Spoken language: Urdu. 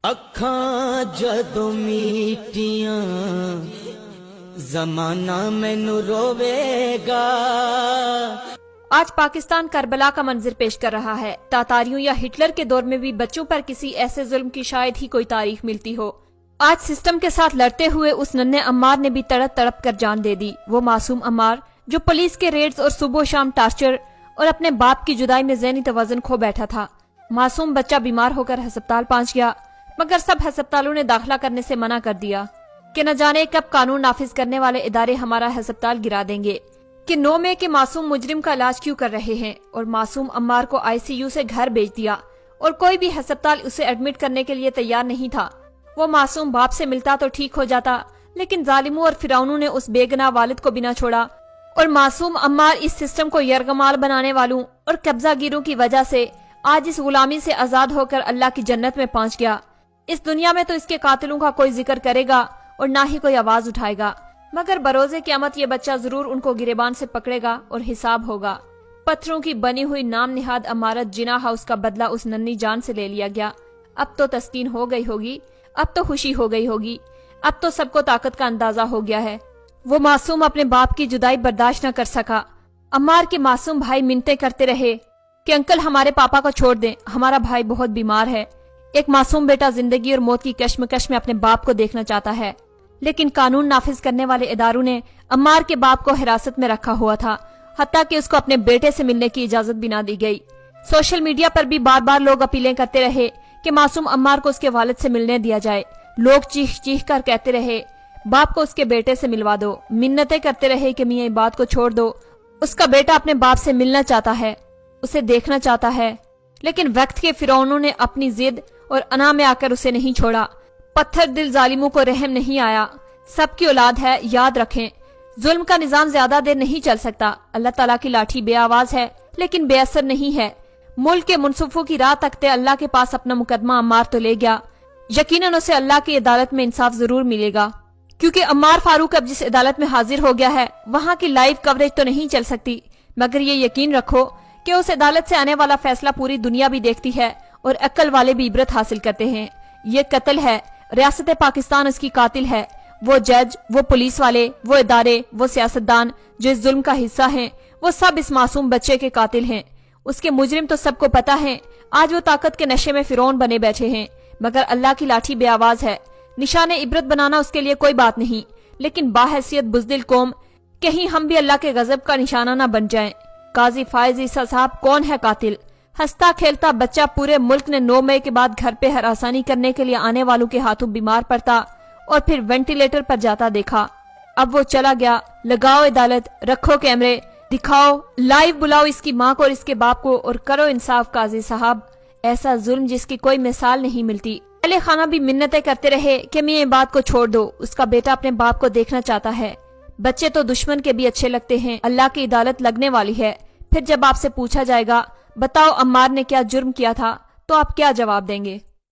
اکھاں جدوں میٹیاں زمانہ مینوں روے گا۔ آج پاکستان کربلا کا منظر پیش کر رہا ہے۔ تاتاریوں یا ہٹلر کے دور میں بھی بچوں پر کسی ایسے ظلم کی شاید ہی کوئی تاریخ ملتی ہو۔ آج سسٹم کے ساتھ لڑتے ہوئے اس ننھے عمار نے بھی تڑپ تڑپ کر جان دے دی۔ وہ معصوم عمار جو پولیس کے ریڈز اور صبح و شام ٹارچر اور اپنے باپ کی جدائی میں ذہنی توازن کھو بیٹھا تھا۔ معصوم بچہ بیمار ہو کر ہسپتال پہنچ گیا، مگر سب ہسپتالوں نے داخلہ کرنے سے منع کر دیا کہ نہ جانے کب قانون نافذ کرنے والے ادارے ہمارا ہسپتال گرا دیں گے، کہ 9 مئی کے معصوم مجرم کا علاج کیوں کر رہے ہیں، اور معصوم عمار کو ICU سے گھر بھیج دیا اور کوئی بھی ہسپتال اسے ایڈمٹ کرنے کے لیے تیار نہیں تھا۔ وہ معصوم باپ سے ملتا تو ٹھیک ہو جاتا، لیکن ظالموں اور فرعونوں نے اس بے گناہ والد کو بھی نہ چھوڑا، اور معصوم عمار اس سسٹم کو یرغمال بنانے والوں اور قبضہ گیروں کی وجہ سے آج اس غلامی سے آزاد ہو کر اللہ کی جنت میں پہنچ گیا۔ اس دنیا میں تو اس کے قاتلوں کا کوئی ذکر کرے گا اور نہ ہی کوئی آواز اٹھائے گا، مگر بروز قیامت یہ بچہ ضرور ان کو گریبان سے پکڑے گا اور حساب ہوگا۔ پتھروں کی بنی ہوئی نام نہاد عمارت جنا ہاؤس کا بدلہ اس ننھی جان سے لے لیا گیا۔ اب تو تسکین ہو گئی ہوگی، اب تو خوشی ہو گئی ہوگی، اب تو سب کو طاقت کا اندازہ ہو گیا ہے۔ وہ معصوم اپنے باپ کی جدائی برداشت نہ کر سکا۔ عمار کے معصوم بھائی منتیں کرتے رہے کہ انکل ہمارے پاپا کو چھوڑ دیں، ہمارا بھائی بہت بیمار ہے۔ ایک معصوم بیٹا زندگی اور موت کی کشمکش میں اپنے باپ کو دیکھنا چاہتا ہے، لیکن قانون نافذ کرنے والے اداروں نے عمار کے باپ کو حراست میں رکھا ہوا تھا، حتیٰ کہ اس کو اپنے بیٹے سے ملنے کی اجازت بھی نہ دی گئی۔ سوشل میڈیا پر بھی بار بار لوگ اپیلیں کرتے رہے کہ معصوم عمار کو اس کے والد سے ملنے دیا جائے۔ لوگ چیخ چیخ کر کہتے رہے باپ کو اس کے بیٹے سے ملوا دو، منتیں کرتے رہے کہ میاں یہ بات کو چھوڑ دو، اس کا بیٹا اپنے باپ سے ملنا چاہتا ہے، اسے دیکھنا چاہتا ہے، لیکن وقت کے فرعونوں نے اپنی ضد اور انا میں آ کر اسے نہیں چھوڑا۔ پتھر دل ظالموں کو رحم نہیں آیا۔ سب کی اولاد ہے، یاد رکھیں، ظلم کا نظام زیادہ دیر نہیں چل سکتا۔ اللہ تعالیٰ کی لاٹھی بے آواز ہے لیکن بے اثر نہیں ہے۔ ملک کے منصفوں کی راہ تکتے اللہ کے پاس اپنا مقدمہ عمار تو لے گیا، یقیناً اسے اللہ کی عدالت میں انصاف ضرور ملے گا، کیونکہ عمار فاروق اب جس عدالت میں حاضر ہو گیا ہے وہاں کی لائیو کوریج تو نہیں چل سکتی، مگر یہ یقین رکھو کہ اس عدالت سے آنے والا فیصلہ پوری دنیا بھی دیکھتی ہے اور عقل والے بھی عبرت حاصل کرتے ہیں۔ یہ قتل ہے، ریاست پاکستان اس کی قاتل ہے۔ وہ جج، وہ پولیس والے، وہ ادارے، وہ سیاستدان جو اس ظلم کا حصہ ہیں، وہ سب اس معصوم بچے کے قاتل ہیں۔ اس کے مجرم تو سب کو پتا ہے، آج وہ طاقت کے نشے میں فرعون بنے بیٹھے ہیں، مگر اللہ کی لاٹھی بے آواز ہے۔ نشان عبرت بنانا اس کے لیے کوئی بات نہیں، لیکن باحیثیت بزدل قوم کہیں ہم بھی اللہ کے غضب کا نشانہ نہ بن جائیں۔ قاضی فائز عیسیٰ صاحب کون ہے قاتل؟ ہنستا کھیلتا بچہ پورے ملک نے 9 مئی کے بعد گھر پہ ہراسانی کرنے کے لیے آنے والوں کے ہاتھوں بیمار پڑتا اور پھر وینٹیلیٹر پر جاتا دیکھا۔ اب وہ چلا گیا۔ لگاؤ عدالت، رکھو کیمرے، دکھاؤ، لائیو بلاؤ اس کی ماں کو اور اس کے باپ کو اور کرو انصاف قاضی صاحب۔ ایسا ظلم جس کی کوئی مثال نہیں ملتی۔ اہل خانہ بھی منتیں کرتے رہے کہ میاں یہ بات کو چھوڑ دو، اس کا بیٹا اپنے باپ کو دیکھنا چاہتا ہے۔ بچے تو دشمن کے بھی اچھے لگتے ہیں، اللہ کی عدالت لگنے والی ہے۔ پھر جب آپ سے پوچھا جائے گا بتاؤ عمار نے کیا جرم کیا تھا، تو آپ کیا جواب دیں گے؟